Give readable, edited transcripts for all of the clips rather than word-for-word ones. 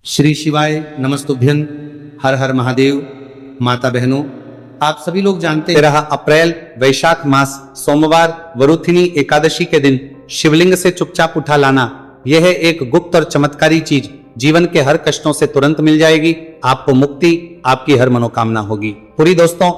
श्री शिवाय नमस्तुभ्यं। हर हर महादेव। माता बहनों, आप सभी लोग जानते हैं 13 अप्रैल वैशाख मास सोमवार वरुथिनी एकादशी के दिन शिवलिंग से चुपचाप उठा लाना, यह है एक गुप्त और चमत्कारी चीज। जीवन के हर कष्टों से तुरंत मिल जाएगी, आपको मुक्ति, आपकी हर मनोकामना होगी पूरी। दोस्तों,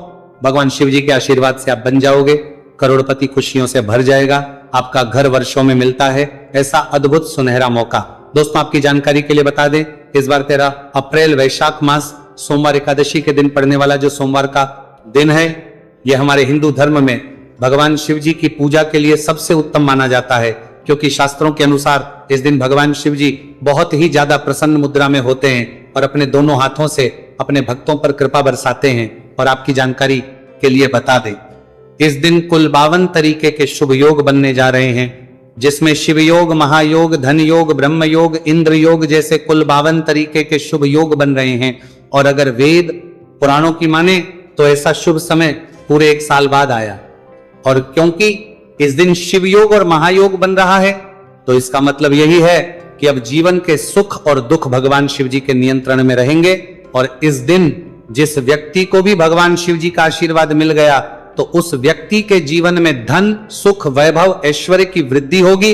भगवान शिव जी के आशीर्वाद से आप बन जाओगे, करोड़पति खुशियों से भर जाएगा, आपका घर वर्षों में मिलता है ऐसा अद्भुत सुनहरा मौका। दोस्तों, आपकी जानकारी के लिए बता दें, इस बार 13 अप्रैल वैशाख मास सोमवार एकादशी के दिन पड़ने वाला जो सोमवार का दिन है, यह हमारे हिंदू धर्म में भगवान शिव जी की पूजा के लिए सबसे उत्तम माना जाता है, क्योंकि शास्त्रों के अनुसार इस दिन भगवान शिव जी बहुत ही ज्यादा प्रसन्न मुद्रा में होते हैं और अपने दोनों हाथों से अपने भक्तों पर कृपा बरसाते हैं। और आपकी जानकारी के लिए बता दें, इस दिन कुल 52 तरीके के शुभ योग बनने जा रहे हैं, जिसमें शिव योग, महायोग, धन योग, ब्रह्म योग, इंद्र योग जैसे कुल 52 तरीके के शुभ योग बन रहे हैं। और अगर वेद पुराणों की माने तो ऐसा शुभ समय पूरे 1 साल बाद आया। और क्योंकि इस दिन शिव योग और महायोग बन रहा है, तो इसका मतलब यही है कि अब जीवन के सुख और दुख भगवान शिव जी के नियंत्रण में रहेंगे। और इस दिन जिस व्यक्ति को भी भगवान शिव जी का आशीर्वाद मिल गया, तो उस व्यक्ति के जीवन में धन, सुख, वैभव, ऐश्वर्य की वृद्धि होगी।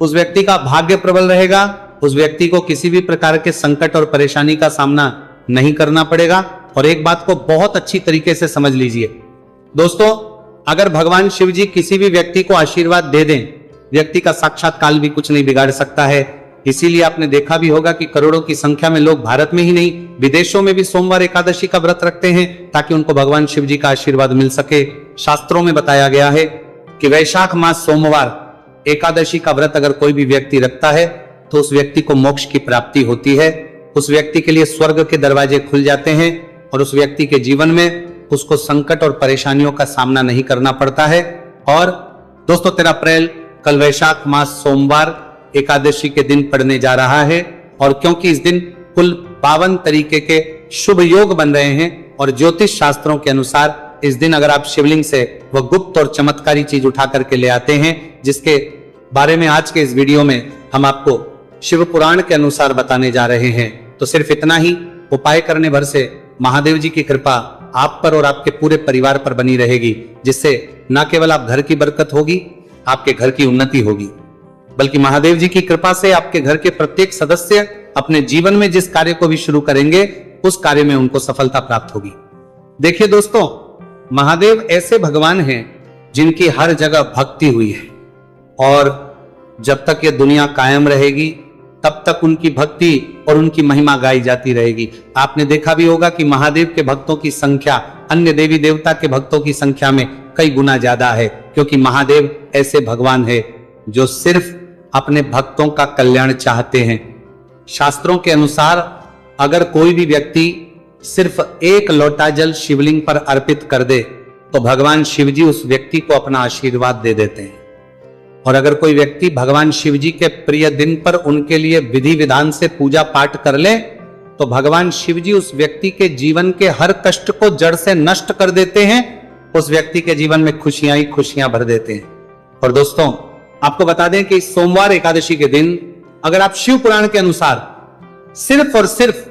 उस व्यक्ति का भाग्य प्रबल रहेगा, उस व्यक्ति को किसी भी प्रकार के संकट और परेशानी का सामना नहीं करना पड़ेगा। और एक बात को बहुत अच्छी तरीके से समझ लीजिए दोस्तों, अगर भगवान शिव जी किसी भी व्यक्ति को आशीर्वाद दे दें, व्यक्ति का साक्षात काल भी कुछ नहीं बिगाड़ सकता है। इसीलिए आपने देखा भी होगा कि करोड़ों की संख्या में लोग भारत में ही नहीं, विदेशों में भी सोमवार एकादशी का व्रत रखते हैं, ताकि उनको भगवान शिव जी का आशीर्वाद मिल सके। शास्त्रों में बताया गया है कि वैशाख मास सोमवार एकादशी का व्रत अगर कोई भी व्यक्ति रखता है, तो उस व्यक्ति को मोक्ष की प्राप्ति होती है, उस व्यक्ति के लिए स्वर्ग के दरवाजे खुल जाते हैं और उस व्यक्ति के जीवन में उसको संकट और परेशानियों का सामना नहीं करना पड़ता है। और दोस्तों, 13 अप्रैल कल वैशाख मास सोमवार एकादशी के दिन पड़ने जा रहा है, और क्योंकि इस दिन कुल 52 तरीके के शुभ योग बन रहे हैं, और ज्योतिष शास्त्रों के अनुसार इस दिन अगर आप शिवलिंग से वह गुप्त और चमत्कारी चीज उठा करके ले आते हैं, जिसके बारे में आज के इस वीडियो में हम आपको शिव पुराण के अनुसार बताने जा रहे हैं, तो सिर्फ इतना ही उपाय करने भर से महादेव जी की कृपा आप पर और आपके पूरे परिवार पर बनी रहेगी, जिससे न केवल आप घर की बरकत होगी, आपके घर की उन्नति होगी, बल्कि महादेव जी की कृपा से आपके घर के प्रत्येक सदस्य अपने जीवन में जिस कार्य को भी शुरू करेंगे, उस कार्य में उनको सफलता प्राप्त होगी। देखिए दोस्तों, महादेव ऐसे भगवान हैं जिनकी हर जगह भक्ति हुई है, और जब तक ये दुनिया कायम रहेगी तब तक उनकी भक्ति और उनकी महिमा गाई जाती रहेगी। आपने देखा भी होगा कि महादेव के भक्तों की संख्या अन्य देवी देवता के भक्तों की संख्या में कई गुना ज्यादा है, क्योंकि महादेव ऐसे भगवान है जो सिर्फ अपने भक्तों का कल्याण चाहते हैं। शास्त्रों के अनुसार अगर कोई भी व्यक्ति सिर्फ 1 लोटा जल शिवलिंग पर अर्पित कर दे, तो भगवान शिव जी उस व्यक्ति को अपना आशीर्वाद दे देते हैं। और अगर कोई व्यक्ति भगवान शिव जी के प्रिय दिन पर उनके लिए विधि विधान से पूजा पाठ कर ले, तो भगवान शिव जी उस व्यक्ति के जीवन के हर कष्ट को जड़ से नष्ट कर देते हैं, उस व्यक्ति के जीवन में खुशियां ही खुशियां भर देते हैं। और दोस्तों, आपको बता दें कि सोमवार एकादशी के दिन अगर आप शिव पुराण के अनुसार सिर्फ और सिर्फ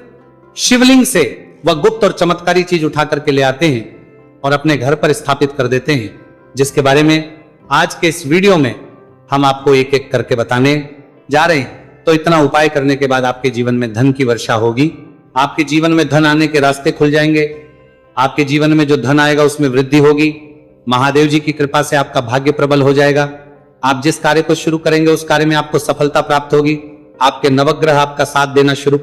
शिवलिंग से वह गुप्त और चमत्कारी चीज उठा करके ले आते हैं और अपने घर पर स्थापित कर देते हैं, जिसके बारे में आज के इस वीडियो में हम आपको एक एक करके बताने जा रहे हैं, तो इतना उपाय करने के बाद आपके जीवन में धन की वर्षा होगी, आपके जीवन में धन आने के रास्ते खुल जाएंगे, आपके जीवन में जो धन आएगा उसमें वृद्धि होगी, महादेव जी की कृपा से आपका भाग्य प्रबल हो जाएगा, आप जिस कार्य को शुरू करेंगे उस कार्य में आपको सफलता प्राप्त होगी, आपके नवग्रह आपका साथ देना शुरू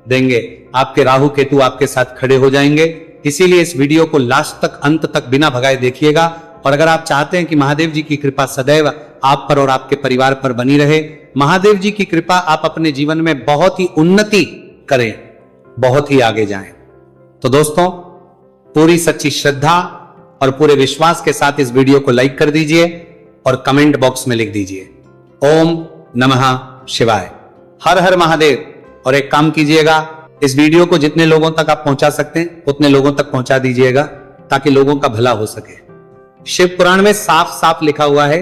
देंगे, आपके राहु केतु आपके साथ खड़े हो जाएंगे। इसीलिए इस वीडियो को लास्ट तक, अंत तक बिना भगाए देखिएगा। और अगर आप चाहते हैं कि महादेव जी की कृपा सदैव आप पर और आपके परिवार पर बनी रहे, महादेव जी की कृपा आप अपने जीवन में बहुत ही उन्नति करें, बहुत ही आगे जाएं, तो दोस्तों पूरी सच्ची श्रद्धा और पूरे विश्वास के साथ इस वीडियो को लाइक कर दीजिए और कमेंट बॉक्स में लिख दीजिए ओम नमः शिवाय, हर हर महादेव। और एक काम कीजिएगा, इस वीडियो को जितने लोगों तक आप पहुंचा सकते हैं उतने लोगों तक पहुंचा दीजिएगा, ताकि लोगों का भला हो सके। शिव पुराण में साफ साफ लिखा हुआ है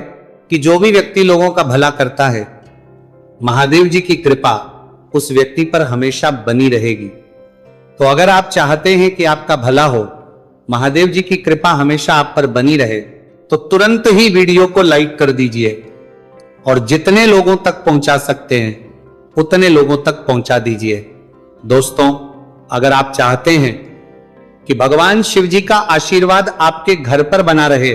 कि जो भी व्यक्ति लोगों का भला करता है, महादेव जी की कृपा उस व्यक्ति पर हमेशा बनी रहेगी। तो अगर आप चाहते हैं कि आपका भला हो, महादेव जी की कृपा हमेशा आप पर बनी रहे, तो तुरंत ही वीडियो को लाइक कर दीजिए और जितने लोगों तक पहुंचा सकते हैं उतने लोगों तक पहुंचा दीजिए। दोस्तों, अगर आप चाहते हैं कि भगवान शिव जी का आशीर्वाद आपके घर पर बना रहे,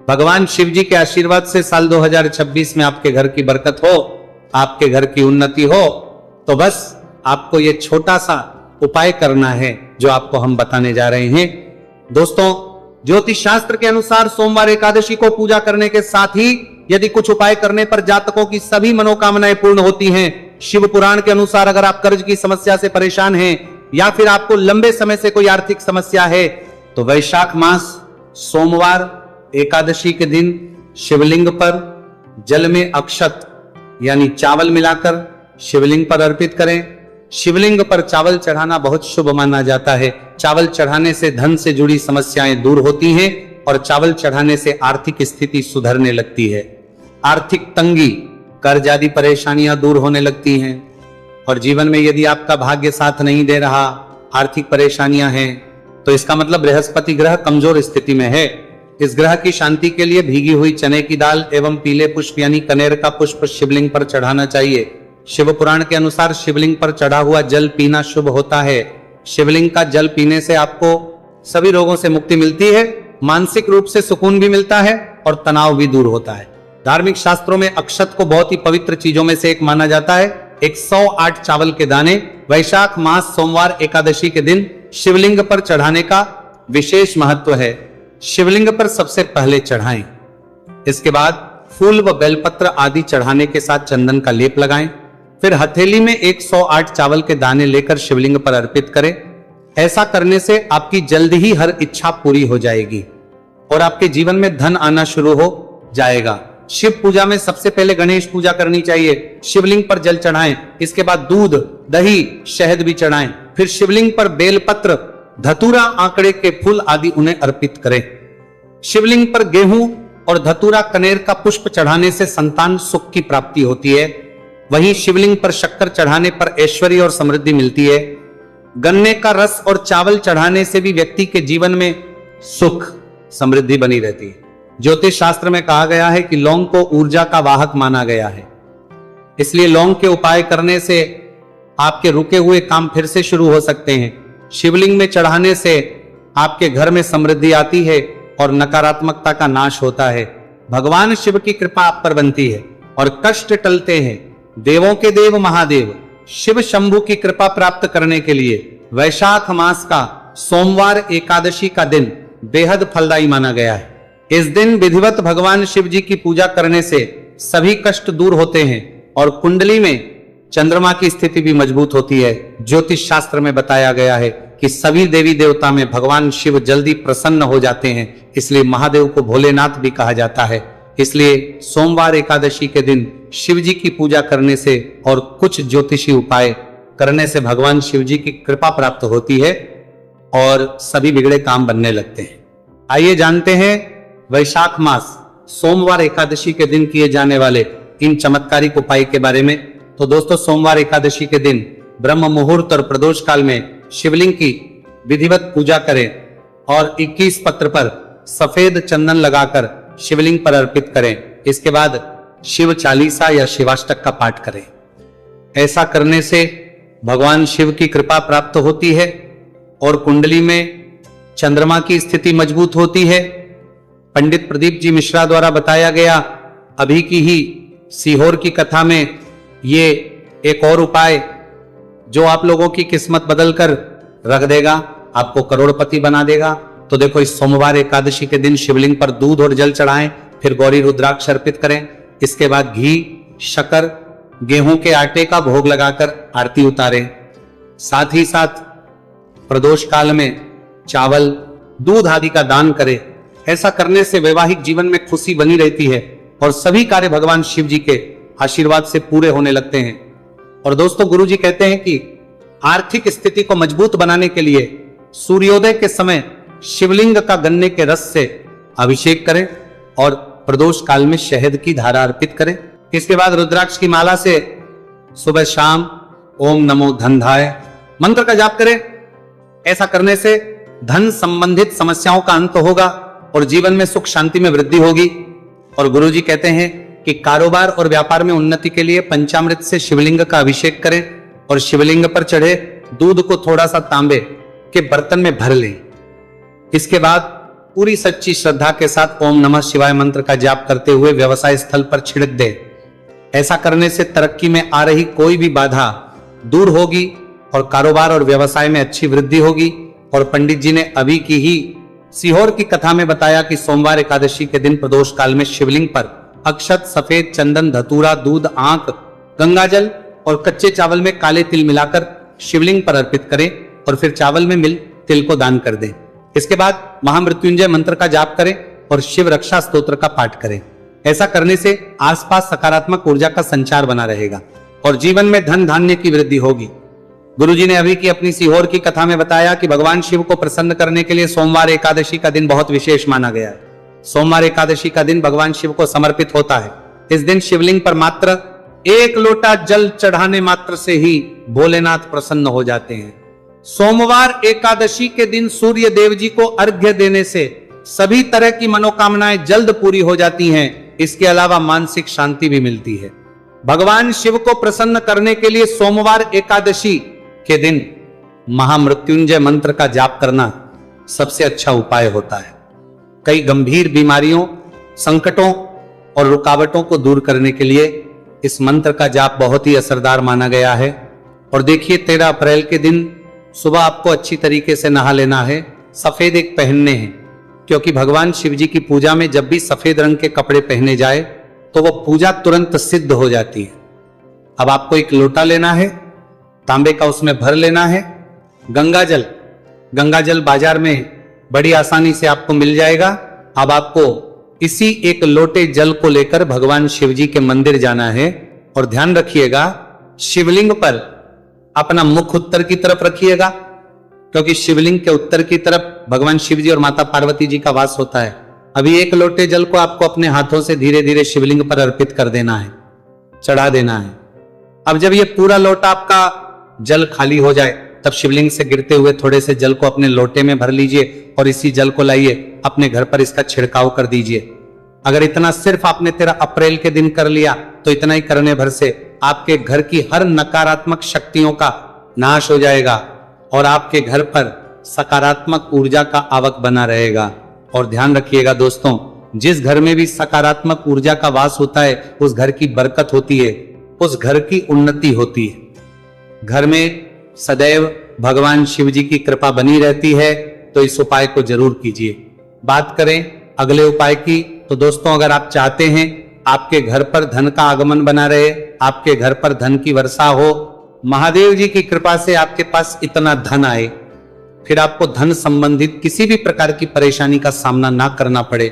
भगवान शिव जी के आशीर्वाद से साल 2026 में आपके घर की बरकत हो, आपके घर की उन्नति हो, तो बस आपको यह छोटा सा उपाय करना है जो आपको हम बताने जा रहे हैं। दोस्तों, ज्योतिष शास्त्र के अनुसार सोमवार एकादशी को पूजा करने के साथ ही यदि कुछ उपाय करने पर जातकों की सभी मनोकामनाएं पूर्ण होती हैं। शिव पुराण के अनुसार अगर आप कर्ज की समस्या से परेशान हैं या फिर आपको लंबे समय से कोई आर्थिक समस्या है, तो वैशाख मास सोमवार एकादशी के दिन शिवलिंग पर जल में अक्षत यानी चावल मिलाकर शिवलिंग पर अर्पित करें। शिवलिंग पर चावल चढ़ाना बहुत शुभ माना जाता है। चावल चढ़ाने से धन से जुड़ी समस्याएं दूर होती हैं और चावल चढ़ाने से आर्थिक स्थिति सुधरने लगती है। आर्थिक तंगी, कर्ज आदि परेशानियां दूर होने लगती हैं। और जीवन में यदि आपका भाग्य साथ नहीं दे रहा, आर्थिक परेशानियां हैं, तो इसका मतलब बृहस्पति ग्रह कमजोर स्थिति में है। इस ग्रह की शांति के लिए भीगी हुई चने की दाल एवं पीले पुष्प यानी कनेर का पुष्प शिवलिंग पर चढ़ाना चाहिए। शिव पुराण के अनुसार शिवलिंग पर चढ़ा हुआ जल पीना शुभ होता है। शिवलिंग का जल पीने से आपको सभी रोगों से मुक्ति मिलती है, मानसिक रूप से सुकून भी मिलता है और तनाव भी दूर होता है। धार्मिक शास्त्रों में अक्षत को बहुत ही पवित्र चीजों में से एक माना जाता है। 108 चावल के दाने वैशाख मास सोमवार एकादशी के दिन शिवलिंग पर चढ़ाने का विशेष महत्व है। शिवलिंग पर सबसे पहले चढ़ाएं, इसके बाद फूल व बेलपत्र आदि चढ़ाने के साथ चंदन का लेप लगाएं। फिर हथेली में 108 चावल के दाने लेकर शिवलिंग पर अर्पित करें। ऐसा करने से आपकी जल्द ही हर इच्छा पूरी हो जाएगी और आपके जीवन में धन आना शुरू हो जाएगा। शिव पूजा में सबसे पहले गणेश पूजा करनी चाहिए। शिवलिंग पर जल चढ़ाएं, इसके बाद दूध, दही, शहद भी चढ़ाएं। फिर शिवलिंग पर बेलपत्र, धतूरा, आंकड़े के फूल आदि उन्हें अर्पित करें। शिवलिंग पर गेहूं और धतूरा कनेर का पुष्प चढ़ाने से संतान सुख की प्राप्ति होती है। वहीं शिवलिंग पर शक्कर चढ़ाने पर ऐश्वर्य और समृद्धि मिलती है। गन्ने का रस और चावल चढ़ाने से भी व्यक्ति के जीवन में सुख समृद्धि बनी रहती है। ज्योतिष शास्त्र में कहा गया है कि लौंग को ऊर्जा का वाहक माना गया है, इसलिए लौंग के उपाय करने से आपके रुके हुए काम फिर से शुरू हो सकते हैं। शिवलिंग में चढ़ाने से आपके घर में समृद्धि आती है और नकारात्मकता का नाश होता है। भगवान शिव की कृपा आप पर बनती है और कष्ट टलते हैं। देवों के देव महादेव शिव शंभु की कृपा प्राप्त करने के लिए वैशाख मास का सोमवार एकादशी का दिन बेहद फलदायी माना गया है। इस दिन विधिवत भगवान शिव जी की पूजा करने से सभी कष्ट दूर होते हैं और कुंडली में चंद्रमा की स्थिति भी मजबूत होती है। ज्योतिष शास्त्र में बताया गया है कि सभी देवी देवता में भगवान शिव जल्दी प्रसन्न हो जाते हैं, इसलिए महादेव को भोलेनाथ भी कहा जाता है। इसलिए सोमवार एकादशी के दिन शिव जी की पूजा करने से और कुछ ज्योतिषी उपाय करने से भगवान शिव जी की कृपा प्राप्त होती है और सभी बिगड़े काम बनने लगते हैं। आइए जानते हैं वैशाख मास सोमवार एकादशी के दिन किए जाने वाले इन चमत्कारिक उपाय के बारे में। तो दोस्तों, सोमवार एकादशी के दिन ब्रह्म मुहूर्त और प्रदोष काल में शिवलिंग की विधिवत पूजा करें और 21 पत्र पर सफेद चंदन लगाकर शिवलिंग पर अर्पित करें। इसके बाद शिव चालीसा या शिवाष्टक का पाठ करें। ऐसा करने से भगवान शिव की कृपा प्राप्त होती है और कुंडली में चंद्रमा की स्थिति मजबूत होती है। पंडित प्रदीप जी मिश्रा द्वारा बताया गया अभी की ही सीहोर की कथा में ये एक और उपाय जो आप लोगों की किस्मत बदलकर रख देगा, आपको करोड़पति बना देगा। तो देखो, इस सोमवार एकादशी के दिन शिवलिंग पर दूध और जल चढ़ाएं, फिर गौरी रुद्राक्ष अर्पित करें। इसके बाद घी, शक्कर, गेहूं के आटे का भोग लगाकर आरती उतारें। साथ ही साथ प्रदोष काल में चावल, दूध आदि का दान करें। ऐसा करने से वैवाहिक जीवन में खुशी बनी रहती है और सभी कार्य भगवान शिव जी के आशीर्वाद से पूरे होने लगते हैं। और दोस्तों, गुरु जी कहते हैं कि आर्थिक स्थिति को मजबूत बनाने के लिए सूर्योदय के समय शिवलिंग का गन्ने के रस से अभिषेक करें और प्रदोष काल में शहद की धारा अर्पित करें। इसके बाद रुद्राक्ष की माला से सुबह शाम ओम नमो धनधाय मंत्र का जाप करें। ऐसा करने से धन संबंधित समस्याओं का अंत होगा और जीवन में सुख शांति में वृद्धि होगी। और गुरुजी कहते हैं कि कारोबार और व्यापार में उन्नति के लिए पंचामृत से शिवलिंग का अभिषेक करें और शिवलिंग पर चढ़े दूध को थोड़ा सा तांबे के बर्तन में भर लें। इसके बाद पूरी सच्ची श्रद्धा के साथ ओम नमः शिवाय मंत्र का जाप करते हुए व्यवसाय स्थल पर छिड़क दे। ऐसा करने से तरक्की में आ रही कोई भी बाधा दूर होगी और कारोबार और व्यवसाय में अच्छी वृद्धि होगी। और पंडित जी ने अभी की ही सीहोर की कथा में बताया कि सोमवार एकादशी के दिन प्रदोष काल में शिवलिंग पर अक्षत, सफेद चंदन, धतूरा, दूध, आंख, गंगाजल और कच्चे चावल में काले तिल मिलाकर शिवलिंग पर अर्पित करें और फिर चावल में मिल तिल को दान कर दें। इसके बाद महामृत्युंजय मंत्र का जाप करें और शिव रक्षा स्तोत्र का पाठ करें। ऐसा करने से आसपास सकारात्मक ऊर्जा का संचार बना रहेगा और जीवन में धन धान्य की वृद्धि होगी। गुरुजी ने अभी की अपनी सीहोर की कथा में बताया कि भगवान शिव को प्रसन्न करने के लिए सोमवार एकादशी का दिन बहुत विशेष माना गया है। सोमवार एकादशी का दिन भगवान शिव को समर्पित होता है। इस दिन शिवलिंग पर मात्र 1 लोटा जल चढ़ाने मात्र से ही भोलेनाथ प्रसन्न हो जाते हैं। सोमवार एकादशी के दिन सूर्य देव जी को अर्घ्य देने से सभी तरह की मनोकामनाएं जल्द पूरी हो जाती हैं। इसके अलावा मानसिक शांति भी मिलती है। भगवान शिव को प्रसन्न करने के लिए सोमवार एकादशी के दिन महामृत्युंजय मंत्र का जाप करना सबसे अच्छा उपाय होता है। कई गंभीर बीमारियों, संकटों और रुकावटों को दूर करने के लिए इस मंत्र का जाप बहुत ही असरदार माना गया है। और देखिए 13 अप्रैल के दिन सुबह आपको अच्छी तरीके से नहा लेना है। सफेद एक पहनने हैं, क्योंकि भगवान शिव जी की पूजा में जब भी सफेद रंग के कपड़े पहने जाए तो वह पूजा तुरंत सिद्ध हो जाती है। अब आपको एक लोटा लेना है, तांबे का, उसमें भर लेना है गंगाजल। गंगाजल बाजार में बड़ी आसानी से आपको मिल जाएगा। अब आपको इसी एक लोटे जल को लेकर भगवान शिव जी के मंदिर जाना है और ध्यान रखिएगा शिवलिंग पर अपना मुख उत्तर की तरफ रखिएगा, क्योंकि शिवलिंग के उत्तर की तरफ भगवान शिव जी और माता पार्वती जी का वास होता है। अभी 1 लोटे जल को आपको अपने हाथों से धीरे धीरे शिवलिंग पर अर्पित कर देना है, चढ़ा देना है। अब जब ये पूरा लोटा आपका जल खाली हो जाए तब शिवलिंग से गिरते हुए थोड़े से जल को अपने लोटे में भर लीजिए और इसी जल को लाइए अपने घर पर इसका छिड़काव कर दीजिए। अगर इतना सिर्फ आपने 13 अप्रैल के दिन कर लिया तो इतना ही करने भर से आपके घर की हर नकारात्मक शक्तियों का नाश हो जाएगा और आपके घर पर सकारात्मक ऊर्जा का आवक बना रहेगा। और ध्यान रखिएगा दोस्तों, जिस घर में भी सकारात्मक ऊर्जा का वास होता है उस घर की बरकत होती है, उस घर की उन्नति होती है। घर में सदैव भगवान शिव जी की कृपा बनी रहती है। तो इस उपाय को जरूर कीजिए। बात करें अगले उपाय की, तो दोस्तों अगर आप चाहते हैं आपके घर पर धन का आगमन बना रहे, आपके घर पर धन की वर्षा हो, महादेव जी की कृपा से आपके पास इतना धन आए, फिर आपको धन संबंधित किसी भी प्रकार की परेशानी का सामना ना करना पड़े,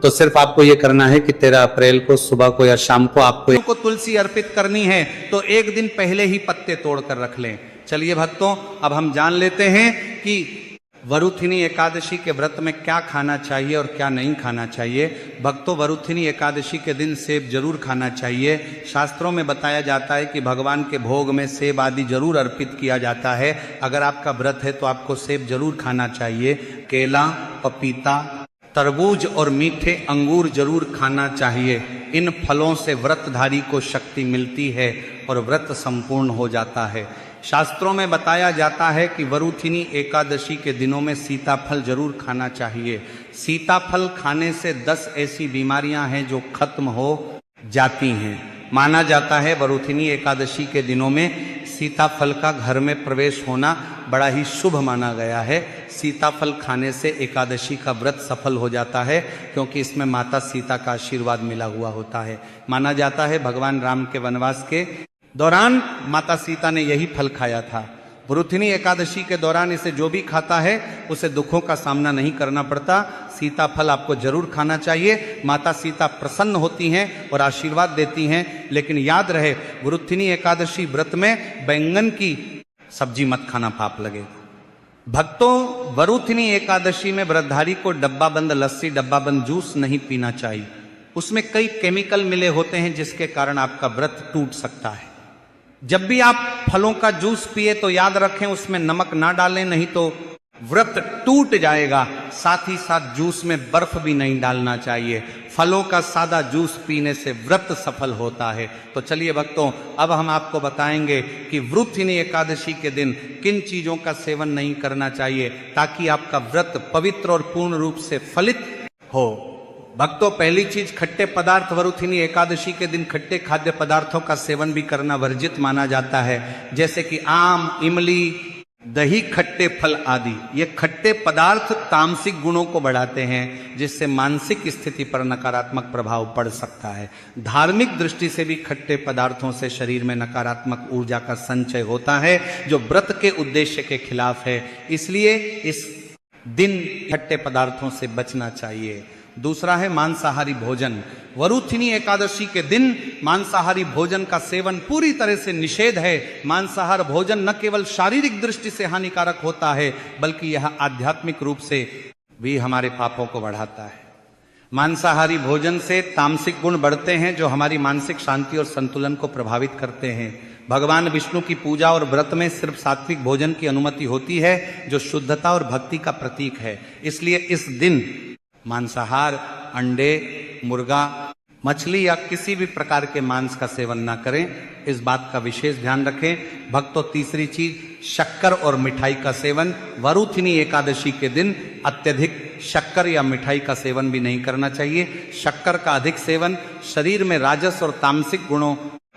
तो सिर्फ आपको यह करना है कि 13 अप्रैल को सुबह को या शाम को आपको तुलसी अर्पित करनी है। तो एक दिन पहले ही पत्ते तोड़कर रख लें। चलिए भक्तों, अब हम जान लेते हैं कि वरुथिनी एकादशी के व्रत में क्या खाना चाहिए और क्या नहीं खाना चाहिए। भक्तों, वरुथिनी एकादशी के दिन सेब जरूर खाना चाहिए। शास्त्रों में बताया जाता है कि भगवान के भोग में सेब आदि जरूर अर्पित किया जाता है। अगर आपका व्रत है तो आपको सेब जरूर खाना चाहिए। केला, पपीता, तरबूज और मीठे अंगूर जरूर खाना चाहिए। इन फलों से व्रतधारी को शक्ति मिलती है और व्रत संपूर्ण हो जाता है। शास्त्रों में बताया जाता है कि वरुथिनी एकादशी के दिनों में सीताफल जरूर खाना चाहिए। सीताफल खाने से 10 ऐसी बीमारियां हैं जो खत्म हो जाती हैं। माना जाता है वरुथिनी एकादशी के दिनों में सीताफल का घर में प्रवेश होना बड़ा ही शुभ माना गया है। सीताफल खाने से एकादशी का व्रत सफल हो जाता है, क्योंकि इसमें माता सीता का आशीर्वाद मिला हुआ होता है। माना जाता है भगवान राम के वनवास के दौरान माता सीता ने यही फल खाया था। वरुथिनी एकादशी के दौरान इसे जो भी खाता है उसे दुखों का सामना नहीं करना पड़ता। सीताफल आपको जरूर खाना चाहिए। माता सीता प्रसन्न होती हैं और आशीर्वाद देती हैं। लेकिन याद रहे, वरुथिनी एकादशी व्रत में बैंगन की सब्जी मत खाना, पाप लगेगा। भक्तों, वरुथिनी एकादशी में व्रतधारी को डब्बा बंद लस्सी, डब्बा बंद जूस नहीं पीना चाहिए। उसमें कई केमिकल मिले होते हैं जिसके कारण आपका व्रत टूट सकता है। जब भी आप फलों का जूस पिए तो याद रखें उसमें नमक ना डालें, नहीं तो व्रत टूट जाएगा। साथ ही साथ जूस में बर्फ भी नहीं डालना चाहिए। फलों का सादा जूस पीने से व्रत सफल होता है। तो चलिए भक्तों, अब हम आपको बताएंगे कि वरुथिनी एकादशी के दिन किन चीजों का सेवन नहीं करना चाहिए ताकि आपका व्रत पवित्र और पूर्ण रूप से फलित हो। भक्तों, पहली चीज खट्टे पदार्थ। वरुथिनी एकादशी के दिन खट्टे खाद्य पदार्थों का सेवन भी करना वर्जित माना जाता है, जैसे कि आम, इमली, दही, खट्टे फल आदि। ये खट्टे पदार्थ तामसिक गुणों को बढ़ाते हैं, जिससे मानसिक स्थिति पर नकारात्मक प्रभाव पड़ सकता है। धार्मिक दृष्टि से भी खट्टे पदार्थों से शरीर में नकारात्मक ऊर्जा का संचय होता है, जो व्रत के उद्देश्य के खिलाफ है। इसलिए इस दिन खट्टे पदार्थों से बचना चाहिए। दूसरा है मांसाहारी भोजन। वरुथिनी एकादशी के दिन मांसाहारी भोजन का सेवन पूरी तरह से निषेध है। मांसाहार भोजन न केवल शारीरिक दृष्टि से हानिकारक होता है, बल्कि यह आध्यात्मिक रूप से भी हमारे पापों को बढ़ाता है। मांसाहारी भोजन से तामसिक गुण बढ़ते हैं, जो हमारी मानसिक शांति और संतुलन को प्रभावित करते हैं। भगवान विष्णु की पूजा और व्रत में सिर्फ सात्विक भोजन की अनुमति होती है, जो शुद्धता और भक्ति का प्रतीक है। इसलिए इस दिन मांसाहार, अंडे, मुर्गा, मछली या किसी भी प्रकार के मांस का सेवन ना करें, इस बात का विशेष ध्यान रखें। भक्तों, तीसरी चीज शक्कर और मिठाई का सेवन। वरुथिनी एकादशी के दिन अत्यधिक शक्कर या मिठाई का सेवन भी नहीं करना चाहिए। शक्कर का अधिक सेवन शरीर में राजस और तामसिक गुणों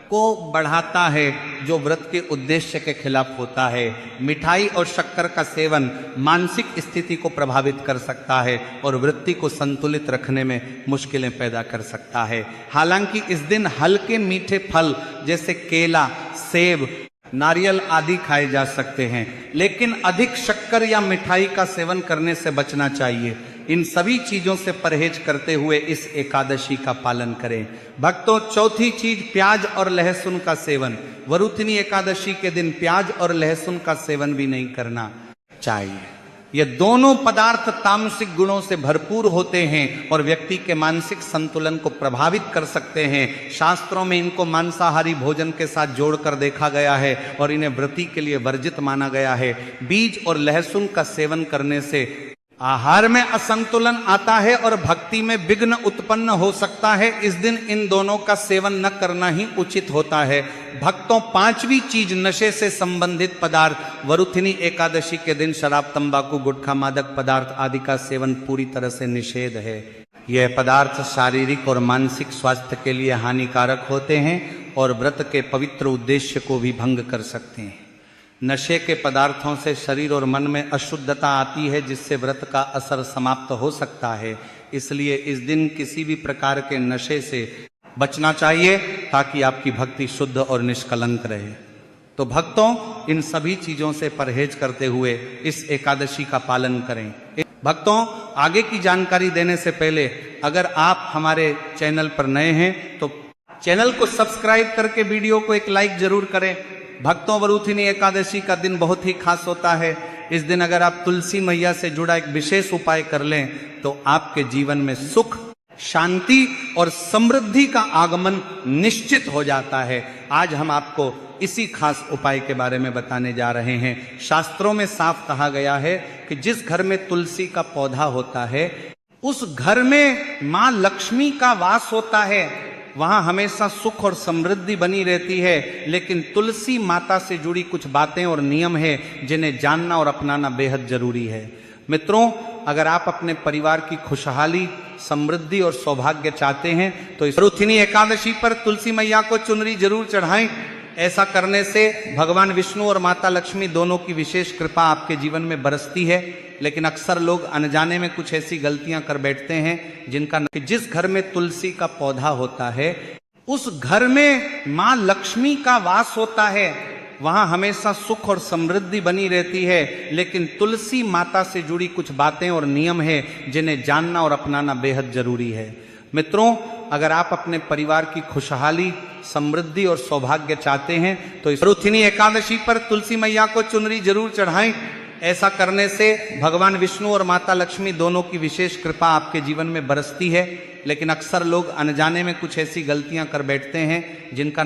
को बढ़ाता है, जो व्रत के उद्देश्य के खिलाफ होता है। मिठाई और शक्कर का सेवन मानसिक स्थिति को प्रभावित कर सकता है और वृत्ति को संतुलित रखने में मुश्किलें पैदा कर सकता है। हालांकि इस दिन हल्के मीठे फल जैसे केला, सेब, नारियल आदि खाए जा सकते हैं, लेकिन अधिक शक्कर या मिठाई का सेवन करने से बचना चाहिए। इन सभी चीजों से परहेज करते हुए इस एकादशी का पालन करें। भक्तों, चौथी चीज प्याज और लहसुन का सेवन। वरुथिनी एकादशी के दिन प्याज और लहसुन का सेवन भी नहीं करना चाहिए। ये दोनों पदार्थ तामसिक गुणों से भरपूर होते हैं और व्यक्ति के मानसिक संतुलन को प्रभावित कर सकते हैं। शास्त्रों में इनको मांसाहारी भोजन के साथ जोड़कर देखा गया है और इन्हें व्रती के लिए वर्जित माना गया है। बीज और लहसुन का सेवन करने से आहार में असंतुलन आता है और भक्ति में विघ्न उत्पन्न हो सकता है। इस दिन इन दोनों का सेवन न करना ही उचित होता है। भक्तों, पांचवी चीज नशे से संबंधित पदार्थ। वरुथिनी एकादशी के दिन शराब, तंबाकू, गुटखा, मादक पदार्थ आदि का सेवन पूरी तरह से निषेध है। यह पदार्थ शारीरिक और मानसिक स्वास्थ्य के लिए हानिकारक होते हैं और व्रत के पवित्र उद्देश्य को भी भंग कर सकते हैं। नशे के पदार्थों से शरीर और मन में अशुद्धता आती है, जिससे व्रत का असर समाप्त हो सकता है। इसलिए इस दिन किसी भी प्रकार के नशे से बचना चाहिए ताकि आपकी भक्ति शुद्ध और निष्कलंक रहे। तो भक्तों, इन सभी चीजों से परहेज करते हुए इस एकादशी का पालन करें। भक्तों, आगे की जानकारी देने से पहले अगर आप हमारे चैनल पर नए हैं तो चैनल को सब्सक्राइब करके वीडियो को एक लाइक जरूर करें। भक्तों, वरुथिनी एकादशी का दिन बहुत ही खास होता है। इस दिन अगर आप तुलसी मैया से जुड़ा एक विशेष उपाय कर लें तो आपके जीवन में सुख, शांति और समृद्धि का आगमन निश्चित हो जाता है। आज हम आपको इसी खास उपाय के बारे में बताने जा रहे हैं। शास्त्रों में साफ कहा गया है कि जिस घर में तुलसी का पौधा होता है, उस घर में मां लक्ष्मी का वास होता है। वहां हमेशा सुख और समृद्धि बनी रहती है। लेकिन तुलसी माता से जुड़ी कुछ बातें और नियम हैं जिन्हें जानना और अपनाना बेहद जरूरी है। मित्रों, अगर आप अपने परिवार की खुशहाली, समृद्धि और सौभाग्य चाहते हैं तो इस वरुथिनी एकादशी पर तुलसी मैया को चुनरी जरूर चढ़ाएं। ऐसा करने से भगवान विष्णु और माता लक्ष्मी दोनों की विशेष कृपा आपके जीवन में बरसती है। लेकिन अक्सर लोग अनजाने में कुछ ऐसी गलतियां कर बैठते हैं जिनका कि जिस घर में तुलसी का पौधा होता है, उस घर में मां लक्ष्मी का वास होता है। वहां हमेशा सुख और समृद्धि बनी रहती है। लेकिन तुलसी माता से जुड़ी कुछ बातें और नियम हैं जिन्हें जानना और अपनाना बेहद जरूरी है। मित्रों, अगर आप अपने परिवार की खुशहाली, समृद्धि और सौभाग्य चाहते हैं तो इस वरुथिनी एकादशी पर तुलसी मैया को चुनरी जरूर चढ़ाएं। ऐसा करने से भगवान विष्णु और माता लक्ष्मी दोनों की विशेष कृपा आपके जीवन में बरसती है। लेकिन अक्सर लोग अनजाने में कुछ ऐसी गलतियां कर बैठते हैं जिनका